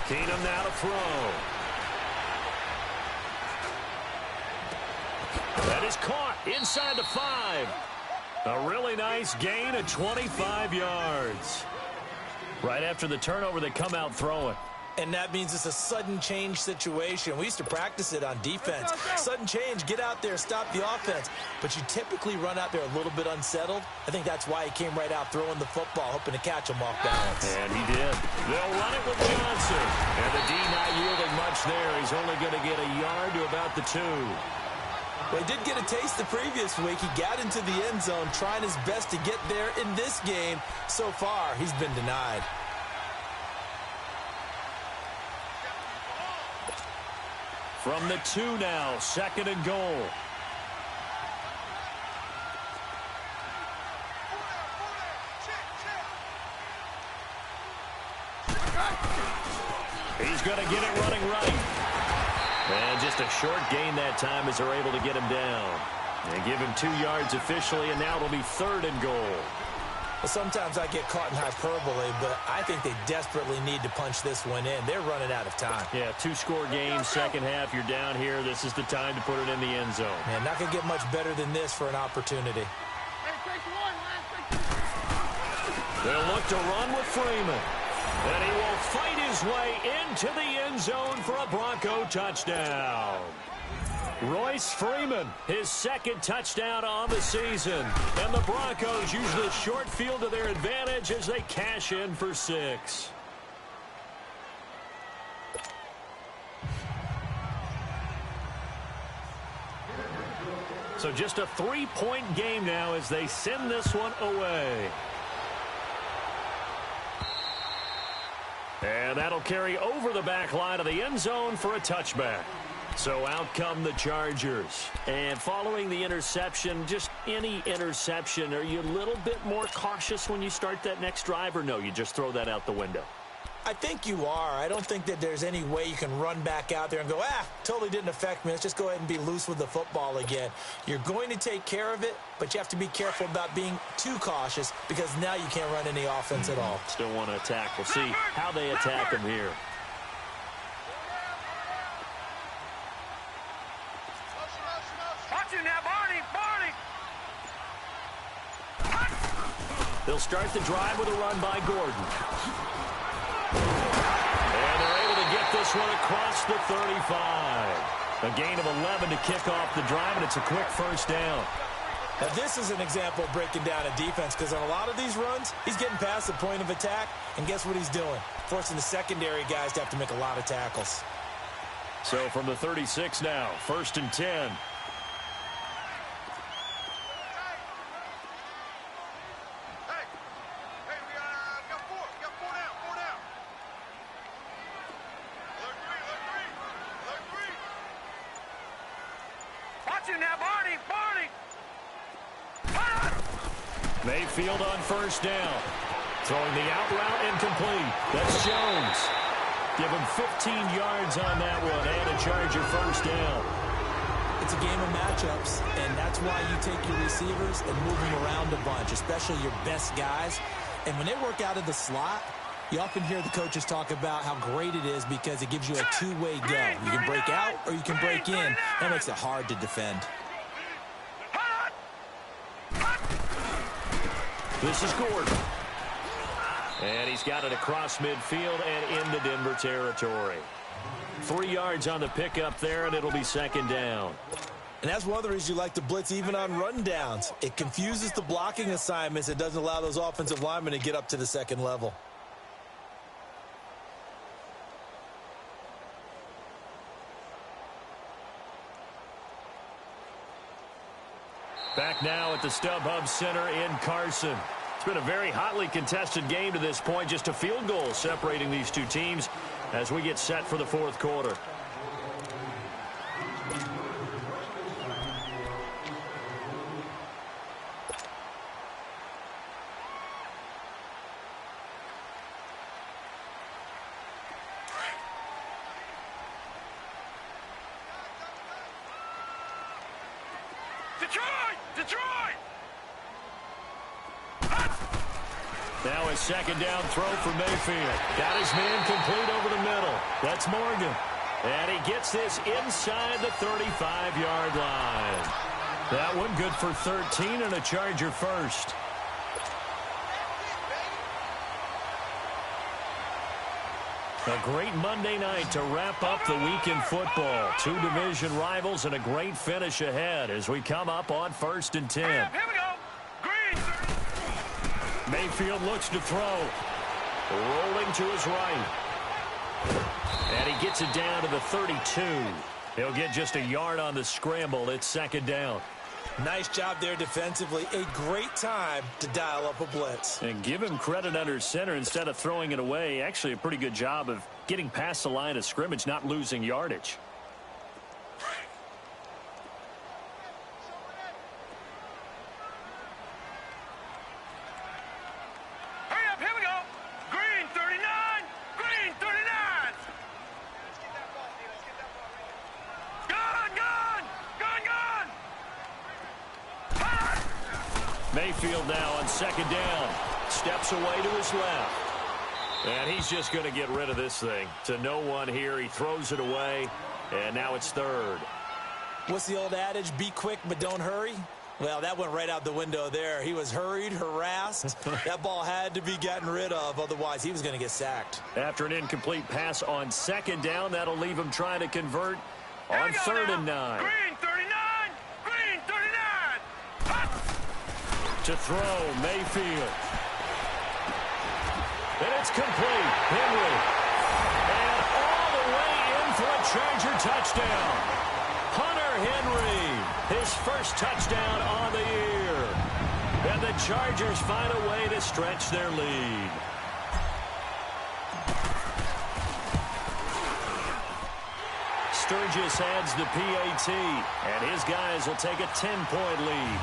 Keenum now to throw. That is caught inside the 5. A really nice gain of 25 yards. Right after the turnover, they come out throwing. And that means it's a sudden change situation. We used to practice it on defense. Sudden change, get out there, stop the offense. But you typically run out there a little bit unsettled. I think that's why he came right out throwing the football, hoping to catch him off balance. And he did. They'll run it with Johnson. And the D not yielding much there. He's only going to get a yard to about the 2. Well, he did get a taste the previous week. He got into the end zone, trying his best to get there in this game. So far, he's been denied. From the 2 now, 2nd and goal. He's going to get it running right. And just a short gain that time as they're able to get him down. They give him 2 yards officially, and now it'll be 3rd and goal. Well, sometimes I get caught in hyperbole, but I think they desperately need to punch this one in. They're running out of time. Yeah, 2-score game, second half, you're down here. This is the time to put it in the end zone. Man, not going to get much better than this for an opportunity. They'll look to run with Freeman. And he will fight his way into the end zone for a Bronco touchdown. Royce Freeman, his 2nd touchdown on the season. And the Broncos use the short field to their advantage as they cash in for 6. So just a 3-point game now as they send this one away. And that'll carry over the back line of the end zone for a touchback. So out come the Chargers. And following the interception, just any interception, are you a little bit more cautious when you start that next drive, or no, you just throw that out the window? I think you are. I don't think that there's any way you can run back out there and go, totally didn't affect me. Let's just go ahead and be loose with the football again. You're going to take care of it, but you have to be careful about being too cautious because now you can't run any offense at all. Still want to attack. We'll see how they attack him here. Watch you now, Barney! They'll start the drive with a run by Gordon. And they're able to get this one across the 35. A gain of 11 to kick off the drive, and it's a quick first down. Now, this is an example of breaking down a defense because on a lot of these runs, he's getting past the point of attack, and guess what he's doing? Forcing the secondary guys to have to make a lot of tackles. So from the 36 now, 1st and 10. Mayfield on first down. Throwing the out route incomplete. That's Jones. Give him 15 yards on that one and a Charger first down. It's a game of matchups, and that's why you take your receivers and move them around a bunch, especially your best guys. And when they work out of the slot, you often hear the coaches talk about how great it is because it gives you a two-way go. You can break out or you can break in. That makes it hard to defend. This is Gordon. And he's got it across midfield and into Denver territory. 3 yards on the pickup there, and it'll be second down. And that's one of the reasons you like to blitz even on rundowns. It confuses the blocking assignments. It doesn't allow those offensive linemen to get up to the second level. Back now at the StubHub Center in Carson. It's been a very hotly contested game to this point. Just a field goal separating these two teams as we get set for the fourth quarter. Detroit! Now a second down throw for Mayfield. Got his man complete over the middle. That's Morgan. And he gets this inside the 35-yard line. That one good for 13 and a Charger first. A great Monday night to wrap up the week in football. Two division rivals and a great finish ahead as we come up on 1st and 10. Here we go. Green. Mayfield looks to throw. Rolling to his right. And he gets it down to the 32. He'll get just a yard on the scramble. It's second down. Nice job there defensively. A great time to dial up a blitz. And give him credit under center instead of throwing it away. Actually a pretty good job of getting past the line of scrimmage, not losing yardage. Hurry up, here we go. Green 39. Green 39. Gun. Mayfield now on second down. Steps away to his left. And he's just going to get rid of this thing. To no one here. He throws it away. And now it's third. What's the old adage? Be quick, but don't hurry. Well, that went right out the window there. He was hurried, harassed. That ball had to be gotten rid of. Otherwise, he was going to get sacked. After an incomplete pass on second down, that'll leave him trying to convert on 3rd and 9. Green 39. Green 39. Hot. To throw, Mayfield. And it's complete. Henry. And all the way in for a Charger touchdown. Hunter Henry, his first touchdown on the year. And the Chargers find a way to stretch their lead. Sturgis adds the PAT, and his guys will take a 10-point lead.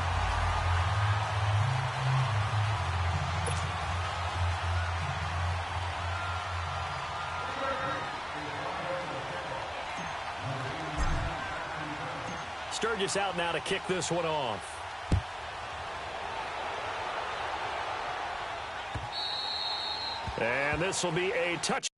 Sturgis out now to kick this one off. And this will be a touchdown.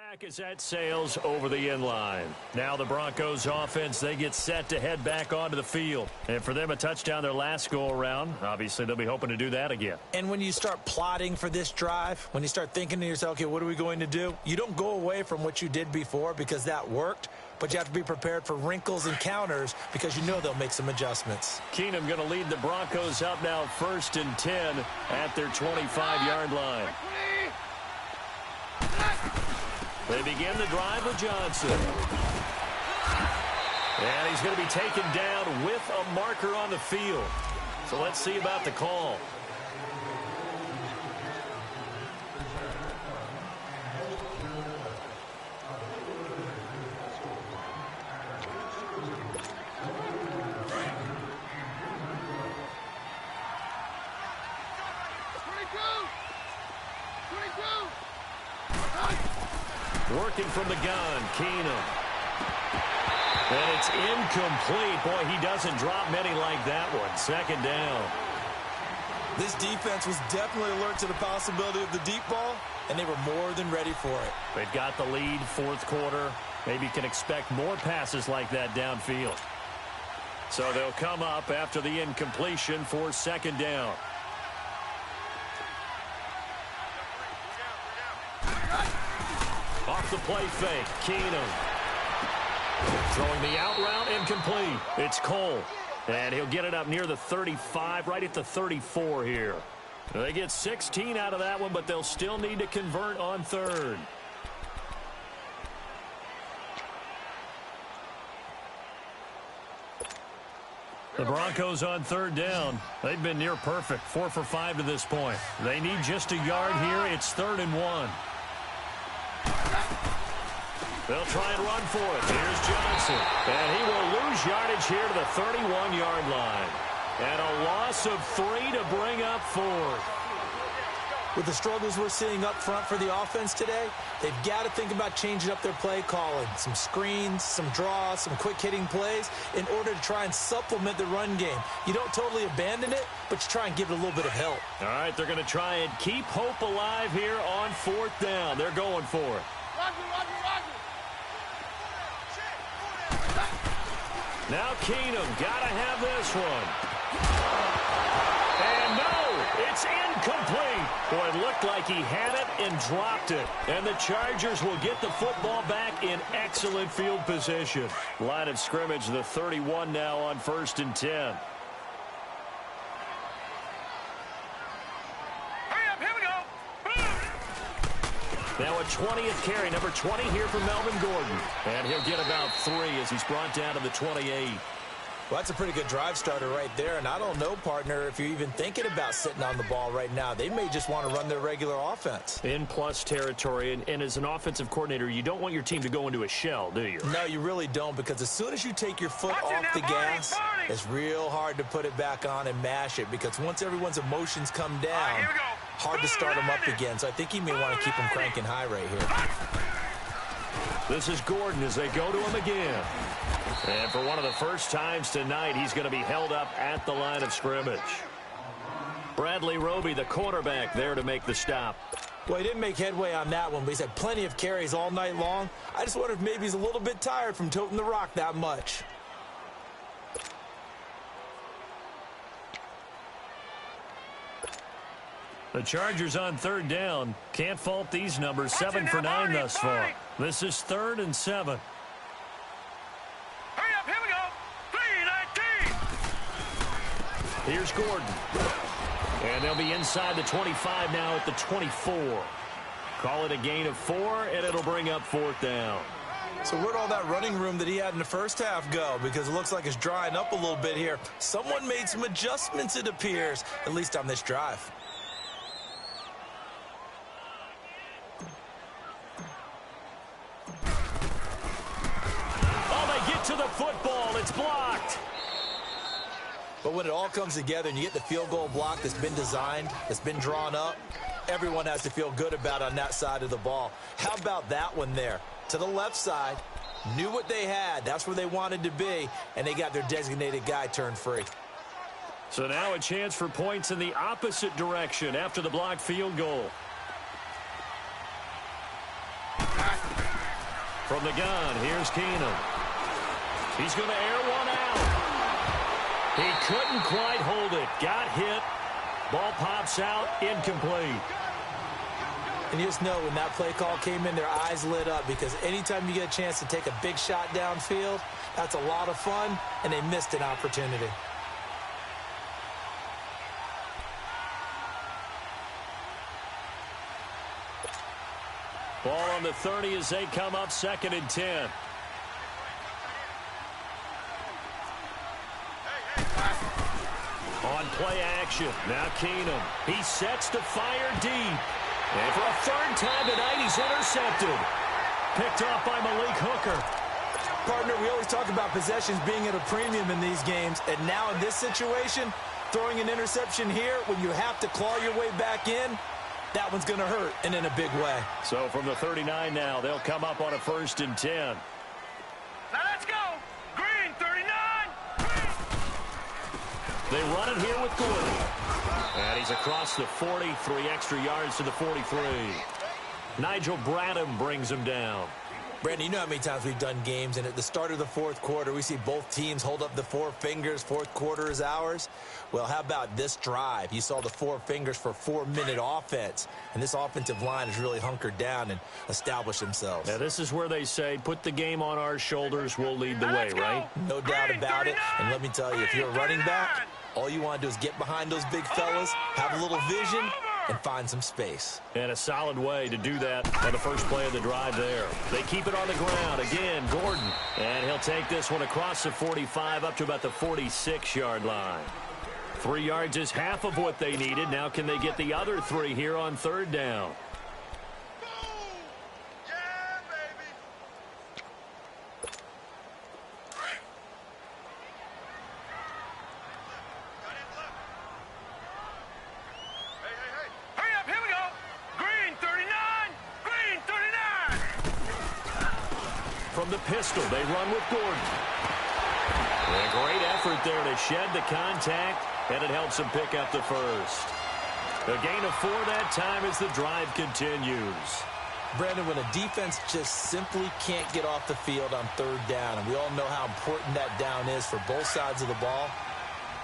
Back as that sails over the inline. Now the Broncos offense, they get set to head back onto the field. And for them, a touchdown their last go-around. Obviously, they'll be hoping to do that again. And when you start plotting for this drive, when you start thinking to yourself, okay, what are we going to do? You don't go away from what you did before because that worked, but you have to be prepared for wrinkles and counters because you know they'll make some adjustments. Keenum going to lead the Broncos up now 1st and 10 at their 25-yard line. They begin the drive with Johnson. And he's going to be taken down with a marker on the field. So let's see about the call. Working from the gun, Keenum. And it's incomplete. Boy, he doesn't drop many like that one. 2nd down. This defense was definitely alert to the possibility of the deep ball, and they were more than ready for it. They've got the lead, 4th quarter. Maybe can expect more passes like that downfield. So they'll come up after the incompletion for 2nd down. Off the play fake, Keenum. Throwing the out route, incomplete. It's Cole. And he'll get it up near the 35, right at the 34 here. They get 16 out of that one, but they'll still need to convert on 3rd. The Broncos on 3rd down. They've been near perfect, 4 for 5 to this point. They need just a yard here. It's 3rd and 1. They'll try and run for it. Here's Johnson. And he will lose yardage here to the 31-yard line. And a loss of 3 to bring up 4th. With the struggles we're seeing up front for the offense today, they've got to think about changing up their play calling. Some screens, some draws, some quick-hitting plays in order to try and supplement the run game. You don't totally abandon it, but you try and give it a little bit of help. All right, they're going to try and keep hope alive here on 4th down. They're going for it. Now Keenum, got to have this one. And no, it's incomplete. Boy, it looked like he had it and dropped it. And the Chargers will get the football back in excellent field position. Line of scrimmage, the 31 now on 1st and 10. Now a 20th carry, number 20 here for Melvin Gordon. And he'll get about 3 as he's brought down to the 28. Well, that's a pretty good drive starter right there. And I don't know, partner, if you're even thinking about sitting on the ball right now. They may just want to run their regular offense. In plus territory. And as an offensive coordinator, you don't want your team to go into a shell, do you? No, you really don't, because as soon as you take your foot off the gas, it's real hard to put it back on and mash it, because once everyone's emotions come down, hard to start them up again. So I think he may want to keep them cranking high right here. This is Gordon as they go to him again. And for one of the first times tonight, he's going to be held up at the line of scrimmage. Bradley Roby, the quarterback, there to make the stop. Well, he didn't make headway on that one, but he's had plenty of carries all night long. I just wonder if maybe he's a little bit tired from toting the rock that much. The Chargers on 3rd down. Can't fault these numbers. 7 for 9 thus far. This is 3rd and 7. Hurry up, here we go. 3-19. Here's Gordon. And they'll be inside the 25 now at the 24. Call it a gain of 4, and it'll bring up 4th down. So where'd all that running room that he had in the first half go? Because it looks like it's drying up a little bit here. Someone made some adjustments, it appears, at least on this drive. To the football, it's blocked. But when it all comes together and you get the field goal block that's been designed, that's been drawn up, everyone has to feel good about on that side of the ball. How about that one there? To the left side, knew what they had, that's where they wanted to be, and they got their designated guy turned free. So now a chance for points in the opposite direction after the blocked field goal. From the gun, here's Keenum. He's going to air one out. He couldn't quite hold it. Got hit. Ball pops out, incomplete. And you just know when that play call came in, their eyes lit up because anytime you get a chance to take a big shot downfield, that's a lot of fun, and they missed an opportunity. Ball on the 30 as they come up 2nd and 10. On play action, now Keenum. He sets to fire deep. And for a 3rd time tonight, he's intercepted. Picked off by Malik Hooker. Partner, we always talk about possessions being at a premium in these games, and now in this situation, throwing an interception here when you have to claw your way back in, that one's going to hurt, and in a big way. So from the 39 now, they'll come up on a 1st and 10. Now let's go. Green, 39. Green. They run it here with Gordon. And he's across the 40, 3 extra yards to the 43. Nigel Bradham brings him down. Brandon, you know how many times we've done games, and at the start of the 4th quarter, we see both teams hold up the 4 fingers, 4th quarter is ours. Well, how about this drive? You saw the 4 fingers for 4-minute offense, and this offensive line has really hunkered down and established themselves. Now, this is where they say, put the game on our shoulders, we'll lead the way, right? No doubt about it, and let me tell you, if you're a running back, all you want to do is get behind those big fellas, have a little vision, and find some space. And a solid way to do that on the first play of the drive there. They keep it on the ground. Again, Gordon. And he'll take this one across the 45 up to about the 46-yard line. 3 yards is half of what they needed. Now can they get the other 3 here on 3rd down? From the pistol, they run with Gordon. And a great effort there to shed the contact, and it helps him pick up the first. A gain of 4 that time as the drive continues. Brandon, when a defense just simply can't get off the field on 3rd down, and we all know how important that down is for both sides of the ball,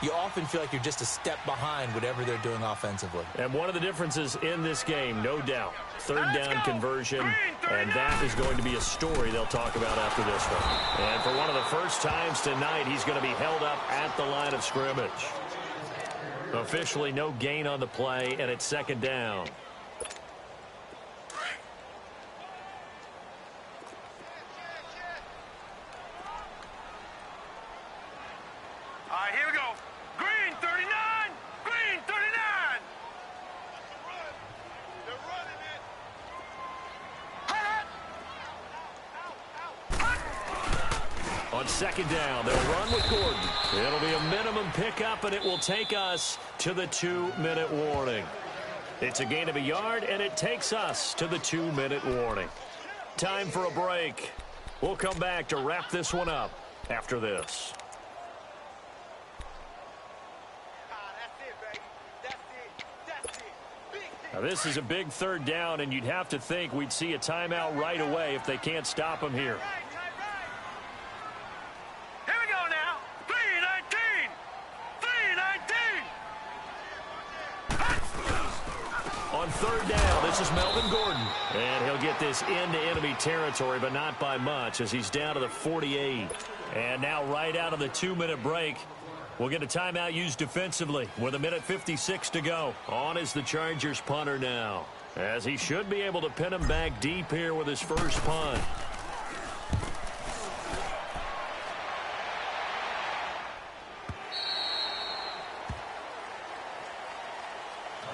you often feel like you're just a step behind whatever they're doing offensively. And one of the differences in this game, no doubt, 3rd down conversion, and that is going to be a story they'll talk about after this one. And for one of the first times tonight, he's going to be held up at the line of scrimmage. Officially no gain on the play, and it's 2nd down. All right, here we go. Green, 39. Green, 39. They're running it. On 2nd down, they'll run with Gordon. It'll be a minimum pickup, and it will take us to the 2-minute warning. It's a gain of a yard, and it takes us to the 2-minute warning. Time for a break. We'll come back to wrap this one up after this. Now, this is a big 3rd down, and you'd have to think we'd see a timeout right away if they can't stop him here. Here we go now. 3:19. 3:19. On 3rd down, this is Melvin Gordon. And he'll get this into enemy territory, but not by much as he's down to the 48. And now right out of the 2-minute break, we'll get a timeout used defensively with 1:56 to go. On is the Chargers punter now, as he should be able to pin him back deep here with his first punt.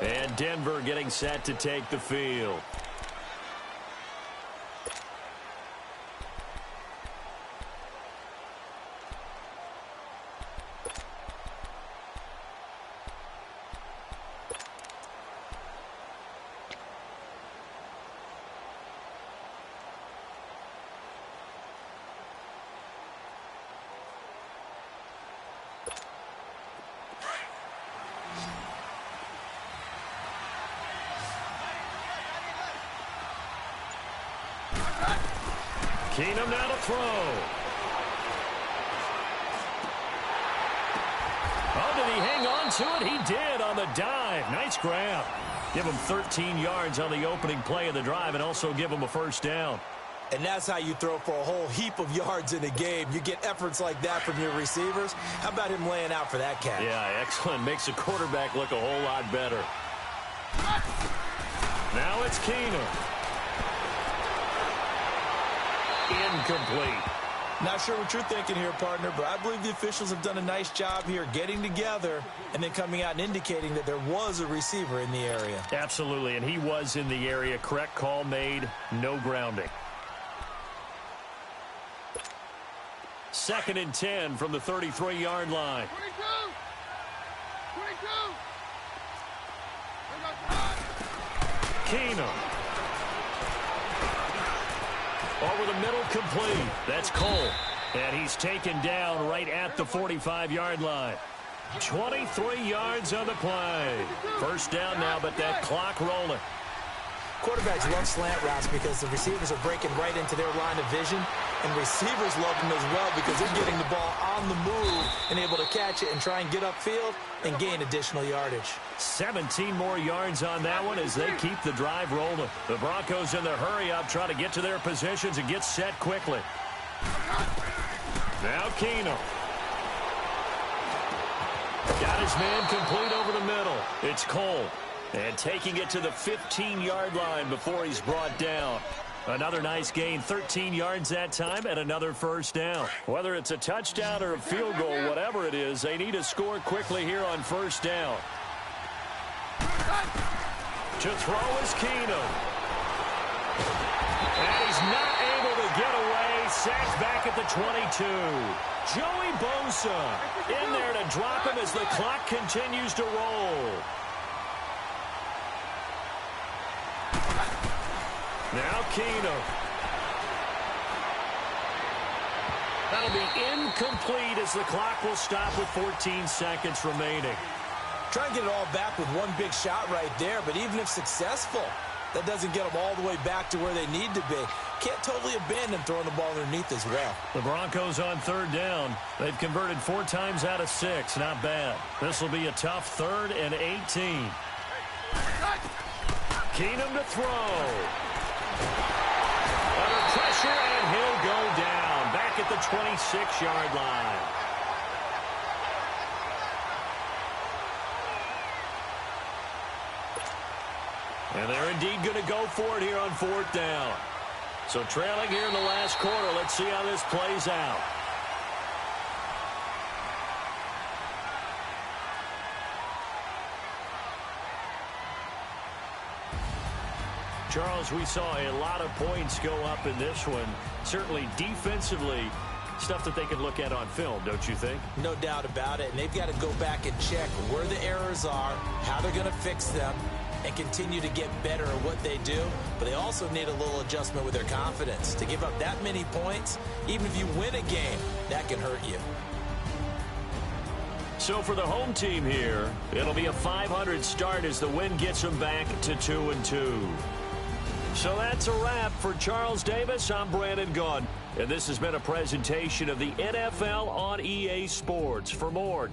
And Denver getting set to take the field. Keenum now to throw. Oh, did he hang on to it? He did on the dive. Nice grab. Give him 13 yards on the opening play of the drive and also give him a first down. And that's how you throw for a whole heap of yards in a game. You get efforts like that from your receivers. How about him laying out for that catch? Yeah, excellent. Makes the quarterback look a whole lot better. Now it's Keenum. Incomplete. Not sure what you're thinking here, partner, but I believe the officials have done a nice job here getting together and then coming out and indicating that there was a receiver in the area. Absolutely, and he was in the area. Correct call made. No grounding. 2nd and 10 from the 33-yard line. 22. Keenum. Over the middle, complete. That's Cole. And he's taken down right at the 45-yard line. 23 yards on the play. First down now, but that clock rolling. Quarterbacks love slant routes because the receivers are breaking right into their line of vision, and receivers love them as well because they're getting the ball on the move and able to catch it and try and get upfield and gain additional yardage. 17 more yards on that one as they keep the drive rolling. The Broncos in the hurry-up try to get to their positions and get set quickly. Now Keenum. Got his man complete over the middle. It's Cole. And taking it to the 15-yard line before he's brought down. Another nice gain, 13 yards that time, and another first down. Whether it's a touchdown or a field goal, whatever it is, they need to score quickly here on first down. To throw is Keenum. And he's not able to get away. Sacked back at the 22. Joey Bosa in there to drop him as the clock continues to roll. Now Keenum. That'll be incomplete as the clock will stop with 14 seconds remaining. Try and get it all back with one big shot right there, but even if successful, that doesn't get them all the way back to where they need to be. Can't totally abandon throwing the ball underneath as well. The Broncos on third down. They've converted 4 times out of 6. Not bad. This will be a tough 3rd and 18. Keenum to throw. Under pressure, and he'll go down. Back at the 26-yard line. And they're indeed going to go for it here on 4th down. So trailing here in the last quarter. Let's see how this plays out. Charles, we saw a lot of points go up in this one. Certainly defensively, stuff that they can look at on film, don't you think? No doubt about it. And they've got to go back and check where the errors are, how they're going to fix them, and continue to get better at what they do. But they also need a little adjustment with their confidence. To give up that many points, even if you win a game, that can hurt you. So for the home team here, it'll be a 500 start as the win gets them back to 2-2. So that's a wrap for Charles Davis. I'm Brandon Gaudin, and this has been a presentation of the NFL on EA Sports. For more,